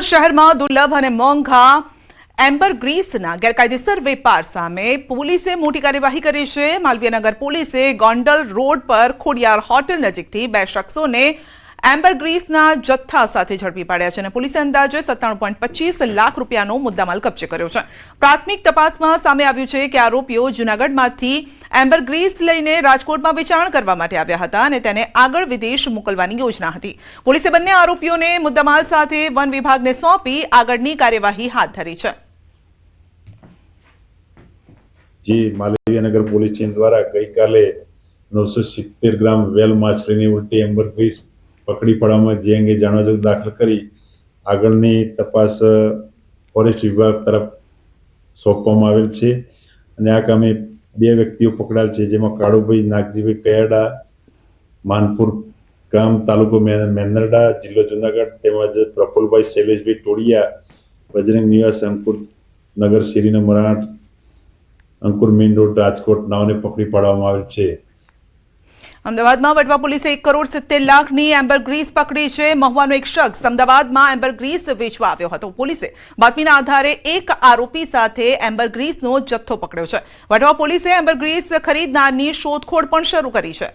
રાજકોટ શહેરમાં દુર્લભ અને મોંઘા એમ્બરગ્રીસના ગેરકાયદેસર વેપાર સામે પોલીસે મોટી કાર્યવાહી કરી છે। માલવીયનગર પોલીસે ગોંડલ રોડ પર ખોડિયાર હોટેલ નજીકથી 2 શખ્સોને એમ્બરગ્રીસના જથ્થા સાથે ઝડપી પાડ્યા છે અને પોલીસે અંદાજે 97.25 લાખ રૂપિયાનો મુદ્દામાલ કબજે કર્યો છે। પ્રાથમિક તપાસમાં સામે આવ્યું છે કે આરોપીઓ જૂનાગઢમાંથી એમ્બરગ્રીસ લઈને રાજકોટમાં વેચાણ કરવા માટે આવ્યા હતા અને તેને આગળ વિદેશ મોકલવાની યોજના હતી। પોલીસે બંને આરોપીઓને મુદ્દામાલ સાથે વન વિભાગને સોંપી આગળની કાર્યવાહી હાથ ધરી છે। जी मालवीयनगर पोलीस स्टेशन द्वारा गई काले 970 ग्राम वेल माछलीनी उल्टी एम्बरग्रीस पकड़ी पड़वामां जे अंगे जाणवा दाखल करी આગળની તપાસ ફોરેસ્ટ વિભાગ તરફ સોંપવામાં આવેલ છે અને આ કામે 2 વ્યક્તિઓ પકડાયેલ છે, જેમાં કાળુભાઈ નાગજીભાઈ કયાડા, માનપુર ગામ, તાલુકો મેંદરડા, જિલ્લો જુનાગઢ, તેમજ પ્રફુલભાઈ શૈલેષભાઈ ટોડિયા, બજરંગ નિવાસ, અંકુર નગર, શેરી નંબર 8, અંકુર મેઇન રોડ, રાજકોટ નાઓને પકડી પાડવામાં આવેલ છે। અમદાવાદમાં વટવા પોલીસે 1 કરોડ 70 લાખની એમ્બરગ્રીસ પકડી છે। મહુવાનો એક શખ્સ અમદાવાદમાં એમ્બરગ્રીસ વેચવા આવ્યો હતો। પોલીસે બાતમીના આધારે એક આરોપી સાથે એમ્બરગ્રીસનો જથ્થો પકડ્યો છે। વટવા પોલીસે એમ્બરગ્રીસ ખરીદનારની શોધખોળ પણ શરૂ કરી છે।